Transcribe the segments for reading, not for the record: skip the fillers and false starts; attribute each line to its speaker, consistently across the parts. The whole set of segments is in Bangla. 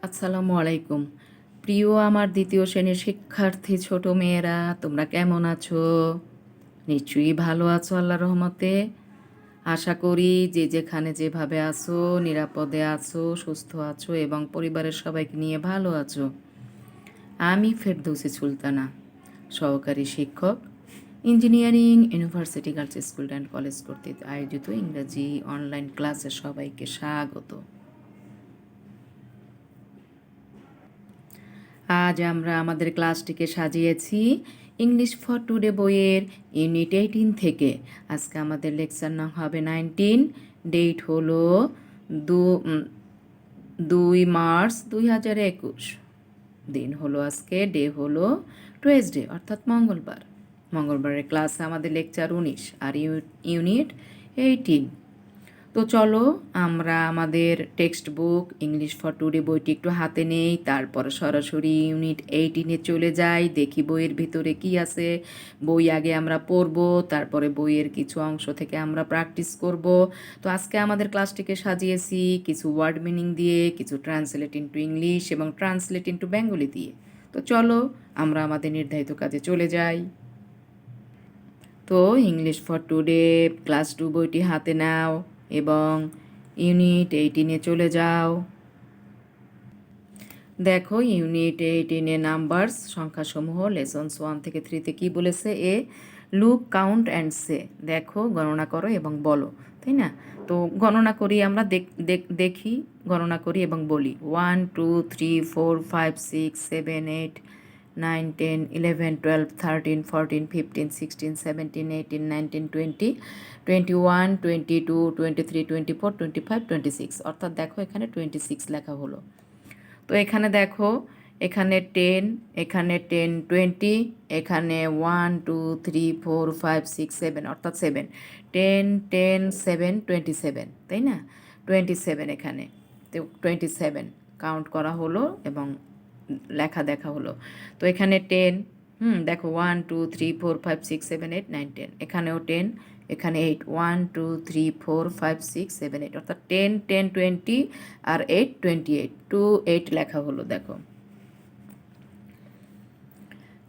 Speaker 1: আসসালামু আলাইকুম। প্রিয় আমার দ্বিতীয় শ্রেণীর শিক্ষার্থী ছোট মেয়েরা, তোমরা কেমন আছো? নিশ্চয়ই ভালো আছো আল্লাহর রহমতে। আশা করি যে যেখানে যেভাবে আছো নিরাপদে আছো, সুস্থ আছো এবং পরিবারের সবাইকে নিয়ে ভালো আছো। আমি ফেরদৌসী সুলতানা, সহকারী শিক্ষক, engineering university girls school and college কর্তৃক আয়োজিত ইংরেজি অনলাইন ক্লাসে সবাইকে স্বাগত। আজ আমরা আমাদের ক্লাসটিকে সাজিয়েছি ইংলিশ ফর টুডে বইয়ের ইউনিট 18 থেকে। আজকে আমাদের লেকচার নাম হবে 19। ডেট হলো 2 মার্চ 2021। দিন হলো আজকে, ডে হলো টুয়েসডে অর্থাৎ মঙ্গলবার। মঙ্গলবারের ক্লাসে আমাদের লেকচার 19 আর ইউনিট 18। তো চলো আমরা আমাদের text book English for today বইটি একটু হাতে নেই, তারপর সরাসরি ইউনিট 18-এ চলে যাই, দেখি বইয়ের ভিতরে কি আছে। বই আগে আমরা পড়ব, তারপরে বইয়ের কিছু অংশ থেকে আমরা প্র্যাকটিস করব। তো আজকে আমাদের ক্লাসটিকে সাজিয়েছি কিছু ওয়ার্ড মিনিং দিয়ে, কিছু ট্রান্সলেট ইন্টু ইংলিশ এবং ট্রান্সলেট ইন্টু বেঙ্গলি দিয়ে। তো চলো আমরা আমাদের নির্ধারিত কাজে চলে যাই। তো ইংলিশ ফর টুডে ক্লাস 2 বইটি হাতে নাও এবং ইউনিট 18-এ চলে যাও। দেখো ইউনিট 18-এ নাম্বারস সংখ্যাসমূহ লেসন্স 1 থেকে 3-তে কী বলেছে? লুক, কাউন্ট অ্যান্ড সে। দেখো, গণনা করো এবং বলো, তাই না? তো গণনা করি আমরা, দেখি, গণনা করি এবং বলি। 1 2 3 4 5 6 7 8 9 10 11 12 13 14 15 16 17 18 19 20 21 22 23 24 25 26। অর্থাৎ দেখো এখানে 26 লেখা হলো। তো এখানে দেখো, এখানে 10, এখানে 10 20, এখানে 1 2 3 4 5 6 7 অর্থাৎ 7, 10 10 7 27, তাই না? 27 এখানে, তো 27 কাউন্ট করা হলো এবং লেখা দেখা হলো। তো এখানে 10, দেখো 1 2 3 4 5 6 7 8 9 10, এখানেও 10, এখানে 8, 1 2 3 4 5 6 7 8 অর্থাৎ 10 10 20 আর 8 28, 28 লেখা হলো। দেখো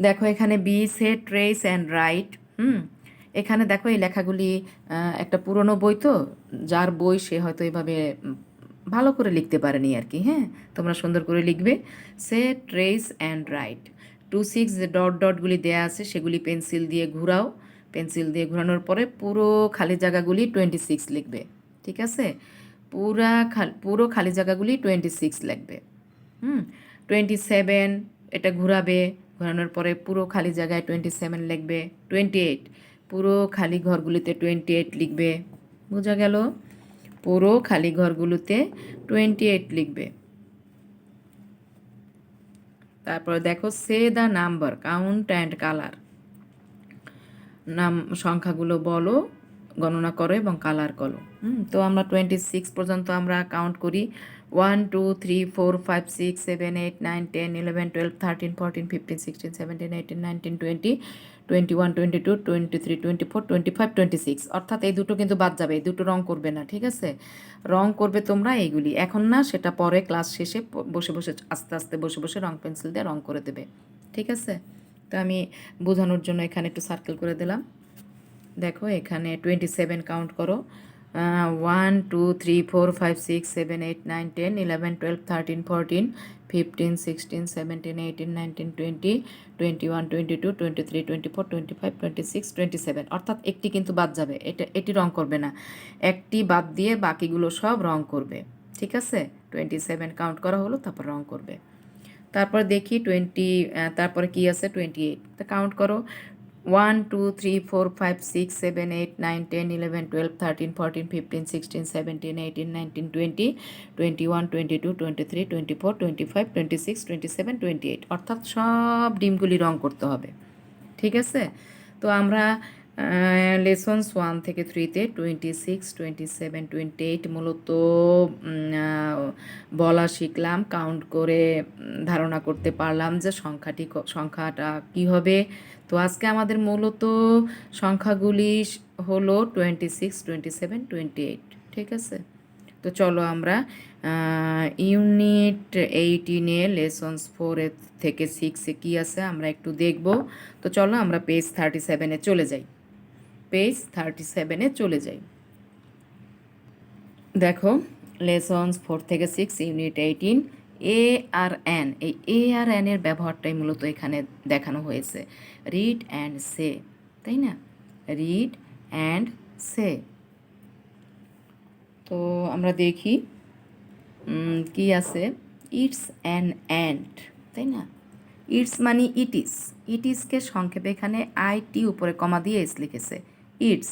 Speaker 1: দেখো এখানে বি সে ট্রেস অ্যান্ড রাইট। এখানে দেখো এই লেখাগুলি একটা পুরনো বই, তো যার বই সে হয়তো এভাবে ভালো করে লিখতে পারেনি আর কি। হ্যাঁ, তোমরা সুন্দর করে লিখবে। সে ট্রেস অ্যান্ড রাইট। 26 যে ডট ডটগুলি দেয়া আছে সেগুলি পেন্সিল দিয়ে ঘুরাও। পেন্সিল দিয়ে ঘোরানোর পরে পুরো খালি জায়গাগুলি 26 লিখবে। ঠিক আছে? পুরো খালি জায়গাগুলি 26 লিখবে। 27 এটা ঘুরাবে, ঘোরানোর পরে পুরো খালি জায়গায় 27 লিখবে। 28 পুরো খালি ঘরগুলিতে 28 লিখবে। বোঝা গেল? পুরো খালি ঘরগুলোতে 28 লিখবে। তারপরে দেখো say the number, count and colour. সংখ্যাগুলো বলো, গণনা করো এবং কালার করো। তো আমরা 26 পর্যন্ত আমরা কাউন্ট করি। 1 2 3 4 5 6 7 8 9 10 11 12 13 14 15 16 17 18 19 20 21 22 23 24 25 26 অর্থাৎ এই দুটো কিন্তু বাদ যাবে, এই দুটো রং করবে না। ঠিক আছে? রং করবে তোমরা এইগুলি, এখন না, সেটা পরে ক্লাস শেষে বসে বসে আস্তে আস্তে বসে বসে রং পেন্সিল দিয়ে রং করে দেবে। ঠিক আছে? তো আমি বোঝানোর জন্য এখানে একটু সার্কেল করে দিলাম। দেখো এখানে 27 কাউন্ট করো। 1 2 3 4 5 6 7 8 9 10 11 12 13 14 15 16 17 18 19 20 21 22 23 24 25 26 27 অর্থাৎ একটি কিন্তু বাদ যাবে, এটি রং করবে না। একটি বাদ দিয়ে বাকিগুলো সব রং করবে। ঠিক আছে? 27 কাউন্ট করা হলো, তারপর রং করবে। তারপর দেখি 20, তারপরে কি আছে? 28 তা কাউন্ট করো। 1 2 3 4 5 6 7 8 9 10 11 12 13 14 15 16 17 18 19 20 21 22 23 24 25 26 27 28 অর্থাৎ সব ডিমগুলি রং করতে হবে। ঠিক আছে? তো আমরা লেসন্স 1 থেকে 3-তে 26 27 28 মূলত বলা শিখলাম, কাউন্ট করে ধারণা করতে পারলাম যে সংখ্যাটা কি হবে। তো আজকে আমাদের মূলত সংখ্যাগুলি হলো 26 27 28। ঠিক আছে? তো চলো আমরা ইউনিট 18-এ লেসন্স 4 থেকে 6-এ কী আছে আমরা একটু দেখব। তো চলো আমরা পেজ 37-এ চলে যাই। পেজ 37-এ চলে যাই। দেখো লেসন্স 4 থেকে 6 ইউনিট 18 এ আর এন, এই এ আর এন এর ব্যবহারটাই মূলত এখানে দেখানো হয়েছে। রিড অ্যান্ড সে, তাই না? রিড অ্যান্ড সে। তো আমরা দেখি কি আছে। ইটস অ্যান অ্যান্ড, তাই না? ইটস মানে ইট ইজ, ইট ইজকে সংক্ষেপে এখানে আইটি উপরে কমা দিয়ে এস লিখেছে। ইটস,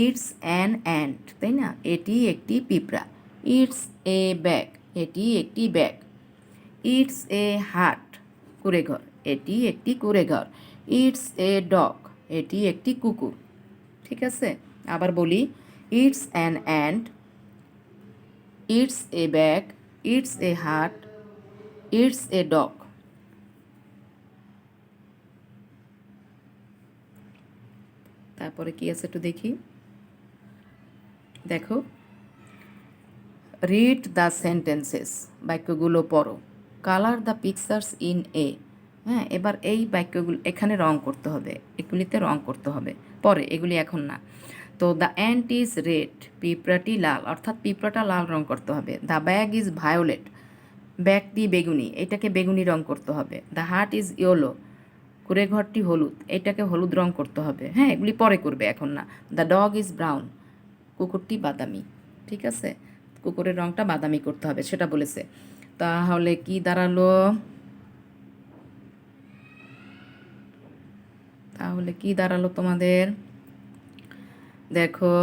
Speaker 1: ইটস অ্যান অ্যান্ড, তাই না? এটি একটি পিঁপড়া। ইটস এ ব্যাগ, এটি একটি ব্যাগ। ইটস এ হাট, কুঁড়েঘর, এটি একটি কুঁড়েঘর। ইটস এ ডগ, এটি একটি কুকুর। ঠিক আছে, আবার বলি। It's an and, it's a bag, it's a হাট, ইটস এ ডগ। তারপরে কি আছে একটু দেখি। দেখো, রিড দ্য সেন্টেন্সেস, বাক্যগুলো পড়ো। Colour the pictures in a. হ্যাঁ, এবার এই বাক্যগুলো এখানে রং করতে হবে, এগুলিতে রং করতে হবে পরে, এগুলি এখন না। তো দ্য অ্যান্ট ইজ রেড, পিঁপড়াটি লাল, অর্থাৎ পিঁপড়াটা লাল রং করতে হবে। দ্য ব্যাগ ইজ ভায়োলেট, ব্যাগটি বেগুনি, এটাকে বেগুনি রং করতে হবে। দ্য হার্ট ইজ ইয়েলো, কুঁড়েঘরটি হলুদ, এটাকে হলুদ রং করতে হবে। হ্যাঁ, এগুলি পরে করবে, এখন না। দ্য ডগ ইজ ব্রাউন, কুকুরটি বাদামি। ঠিক আছে, কুকুরের রংটা বাদামি করতে হবে, সেটা বলেছে। তাহলে কি দাঁড়ালো? তাহলে কি দাঁড়ালো তোমাদের? দেখো,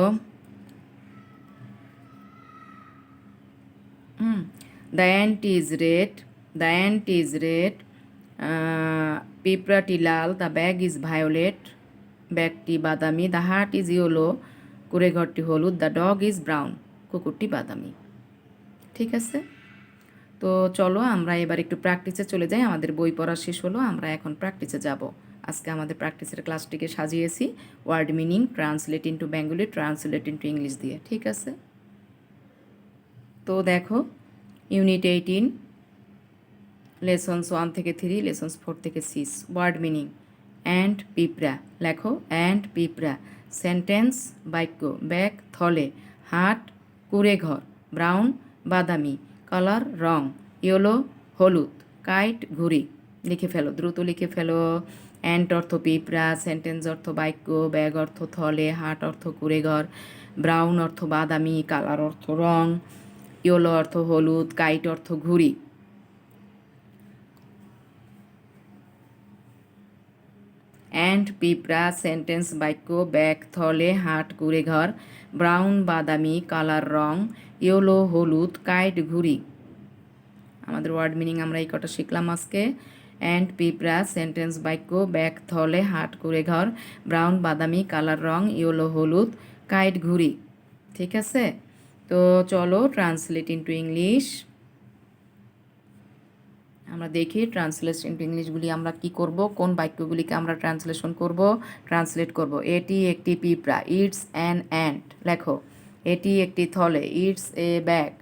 Speaker 1: the ant is red, the ant is red, পিঁপড়াটি লাল। দ্য ব্যাগ ইজ ভায়োলেট, ব্যাগটি বাদামি। দ্য হার্ট ইজ ইয়েলো, কুঁড়েঘরটি হলুদ। দ্য ডগ ইজ ব্রাউন, কুকুরটি বাদামি। ঠিক আছে, তো চলো আমরা এবার একটু প্র্যাকটিসে চলে যাই। আমাদের বই পড়া শেষ হলো, আমরা এখন প্র্যাকটিসে যাব। আজকে আমাদের প্র্যাকটিসের ক্লাসটিকে সাজিয়েছি word meaning, translate into Bengali, translate into English দিয়ে। ঠিক আছে, তো দেখো ইউনিট 18 লেসন্স 1 থেকে 3, লেসন্স 4 থেকে 6। ওয়ার্ড মিনিং, অ্যান্ড পিঁপড়া, লেখো অ্যান্ড পিঁপড়া। সেন্টেন্স বাক্য, ব্যাগ থলে, হাট কুঁড়েঘর, ব্রাউন বাদামি, কালার রং, ইয়েলো হলুদ, কাইট ঘুড়ি। লিখে ফেলো, দ্রুত লিখে ফেলো। অ্যান্ট অর্থ পিঁপড়া, সেন্টেন্স অর্থ বাক্য, ব্যাগ অর্থ থলে, হাট অর্থ কুঁড়েঘর, ব্রাউন অর্থ বাদামি, কালার অর্থ রং, ইয়েলো অর্থ হলুদ, কাইট অর্থ ঘুড়ি। অ্যান্ড পিঁপড়া, সেন্টেন্স বাক্য, ব্যাগ থলে, হাট কুঁড়েঘর, ব্রাউন বাদামি, কালার রং, ইয়েলো হলুদ, কাইট ঘুড়ি। আমাদের ওয়ার্ড মিনিং আমরা এই কটা শিখলাম আজকে। অ্যান্ড পিঁপড়া, সেন্টেন্স বাক্য, ব্যাগ থলে, হাট কুঁড়েঘর, ব্রাউন বাদামি, কালার রং, ইয়েলো হলুদ, কাইট ঘুড়ি। ঠিক আছে, তো চলো ট্রান্সলেট ইন্টু ইংলিশ আমরা দেখি। ট্রান্সলেশন ইন্টু ইংলিশগুলি আমরা কি করব, কোন বাক্যগুলিকে আমরা ট্রান্সলেশন করব, ট্রান্সলেট করব। এটি একটি পিঁপড়া, ইটস অ্যান অ্যান্ট। লেখো, এটি একটি থলে, ইটস এ ব্যাগ।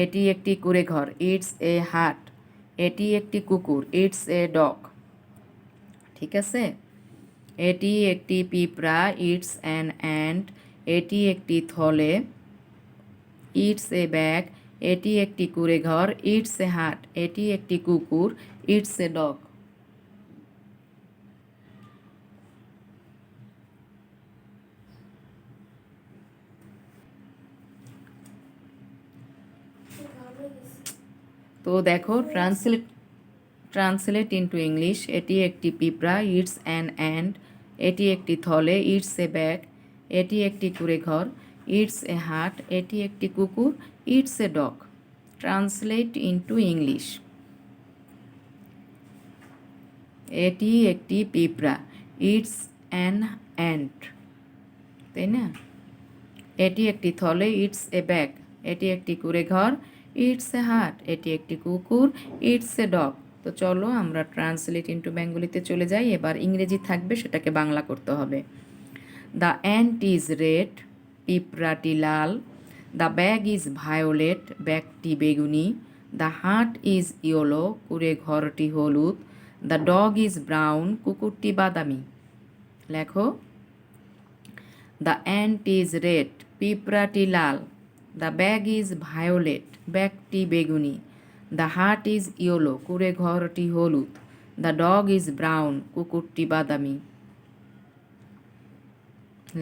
Speaker 1: এটি একটি কুঁড়েঘর, ইটস এ হাট। এটি একটি কুকুর, ইটস এ ডগ। ঠিক আছে, এটি একটি পিঁপড়া, ইটস অ্যান অ্যান্ট। এটি একটি থলে, ইটস এ ব্যাগ। এটি একটি কুঁড়েঘর, ইটস এ হাট। এটি একটি কুকুর, ইটস এ ডগ। তো দেখো ট্রান্সলেট ইন্টু ইংলিশ। এটি একটি পিঁপড়া, ইটস অ্যান অ্যান্ড। এটি একটি থলে, ইটস এ ব্যাগ। এটি একটি কুঁড়েঘর, ইটস এ হাট। এটি একটি কুকুর, it's a dog. Translate into English. এটি একটি পিঁপড়া, ইটস অ্যান অ্যান্ট, তাই না? এটি একটি থলে, ইটস এ ব্যাগ। এটি একটি কুঁড়েঘর, ইটস এ হাট। এটি একটি কুকুর, ইটস এ ডগ। তো চলো আমরা ট্রান্সলেট ইন্টু বেঙ্গলিতে চলে যাই। এবার ইংরেজি থাকবে, সেটাকে বাংলা করতে হবে। দ্য অ্যান্ট ইজ রেড, পিঁপড়াটি লাল। দ্য ব্যাগ ইজ ভায়োলেট, ব্যাগটি বেগুনি। দ্য হাট ইজ ইয়েলো, কুড়ে ঘরটি হলুদ। দ্য ডগ ইজ ব্রাউন, কুকুরটি বাদামি। লেখো। দ্য অ্যান্ট ইজ রেড, পিঁপড়াটি লাল। দ্য ব্যাগ ইজ ভায়োলেট, ব্যাগটি বেগুনি। দ্য হাট ইজ ইয়েলো, কুড়ে ঘরটি হলুদ। দ্য ডগ ইজ ব্রাউন, কুকুরটি বাদামি।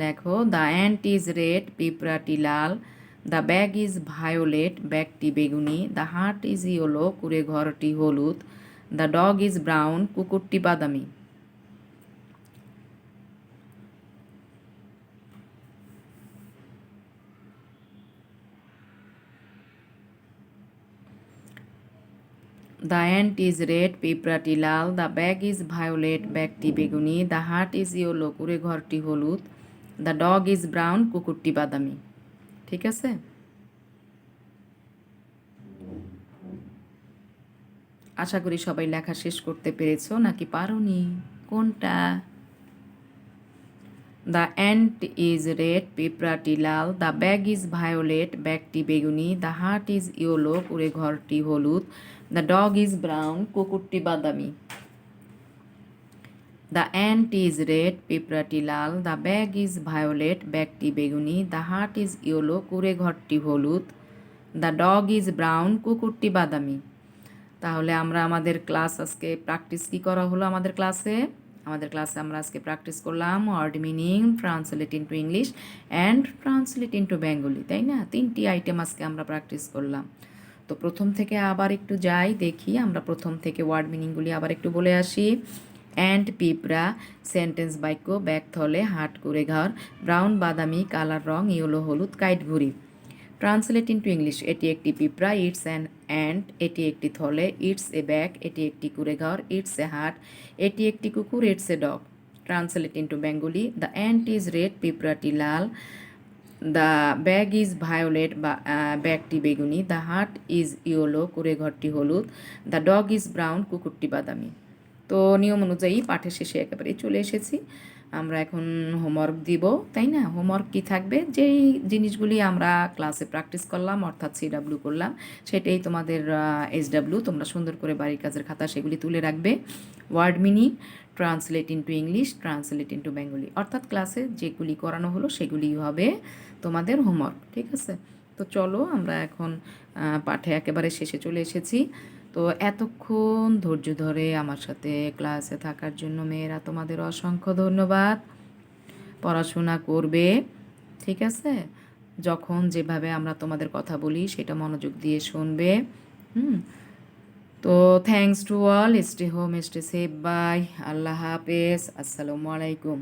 Speaker 1: লেখো। দ্য অ্যান্ট ইজ রেড, পিঁপড়াটি লাল। দ্য ব্যাগ ইজ ভায়োলেট, ব্যাগটি বেগুনি। দ্য হাট ইজ ইয়েলো, কুড়ে ঘরটি হলুদ। দ্য ডগ ইজ ব্রাউন, কুকুরটি বাদামি। দ্য অ্যান্ট ইজ রেড, পিঁপড়াটি লাল। দ্য ব্যাগ ইজ ভায়োলেট, ব্যাগটি বেগুনি। দ্য হাট ইজ ইয়েলো, কুড়ে ঘরটি হলুদ। দ্য ডগ ইজ ব্রাউন, কুকুরটি বাদামি। ঠিক আছে। আশা করি সবাই লেখা শেষ করতে পেরেছো, নাকি পারোনি? কোনটা? দ্য অ্যান্ট ইজ রেড, পিঁপড়াটি লাল। দ্য ব্যাগ ইজ ভায়োলেট, ব্যাগটি বেগুনি। দ্য হাট ইজ ইয়েলো, কুড়ে ঘরটি হলুদ। দ্য ডগ ইজ ব্রাউন, কুকুরটি বাদামি। দ্য অ্যান্ট ইজ রেড, পিঁপড়াটি লাল। দ্য ব্যাগ ইজ ভায়োলেট, ব্যাগটি বেগুনি। দ্য হাট ইজ ইয়েলো, কুড়ে ঘরটি হলুদ। দ্য ডগ ইজ ব্রাউন, কুকুরটি বাদামি। তাহলে আমরা আমাদের ক্লাস আজকে প্র্যাকটিস কী করা হলো আমাদের ক্লাসে আমরা আজকে প্র্যাকটিস করলাম word meaning, translate into English and translate into Bengali, তাই না? 3টি আইটেম আজকে আমরা প্র্যাকটিস করলাম। তো প্রথম থেকে আবার একটু যাই, দেখি আমরা প্রথম থেকে ওয়ার্ড মিনিংগুলি আবার একটু বলে আসি। অ্যান্ড পিঁপড়া, সেন্টেন্স বাক্য, ব্যাগ থলে, হাট কুড়ে ঘর, ব্রাউন বাদামি, কালার রং, ইয়েলো হলুদ, কাইট ঘুড়ি। ট্রান্সলেট ইনটু ইংলিশ, এটি একটি পিঁপড়া, ইটস অ্যান অ্যান্ট, এটি একটি থলে, ইটস এ ব্যাগ, এটি একটি কুড়েঘর, ইটস এ হাট, এটি একটি কুকুর, it's a dog. Translate into Bengali, the ant is red, পিঁপড়াটি লাল। দ্য ব্যাগ ইজ ভায়োলেট, ব্যাগটি বেগুনি। দ্য হাট ইজ ইয়েলো, কুড়েঘরটি হলুদ। দ্য ডগ ইজ ব্রাউন, কুকুরটি বাদামি। তো নিয়ম অনুযায়ী পাঠের শেষে একেবারেই চলে এসেছি। আমরা এখন হোমওয়ার্ক দিব, তাই না? হোমওয়ার্ক কী থাকবে? যেই জিনিসগুলি আমরা ক্লাসে প্র্যাকটিস করলাম, অর্থাৎ CW করলাম, সেটাই তোমাদের SW। তোমরা সুন্দর করে বাড়ির কাজের খাতা সেগুলি তুলে রাখবে। Word meaning, translate into English, translate into Bengali, অর্থাৎ ক্লাসে যেগুলি করানো হলো সেগুলি হবে তোমাদের হোমওয়ার্ক। ঠিক আছে। তো চলো আমরা এখন পাঠে একেবারে শেষে চলে এসেছি। তো এতক্ষণ ধৈর্য ধরে আমার সাথে ক্লাসে থাকার জন্য মেয়েরা তোমাদের অসংখ্য ধন্যবাদ। পড়াশোনা করবে, ঠিক আছে? যখন যেভাবে আমরা তোমাদের কথা বলি সেটা মনোযোগ দিয়ে শুনবে। তো thanks to all, stay home, stay safe, bye, আল্লাহ হাফেজ, আসসালামু আলাইকুম।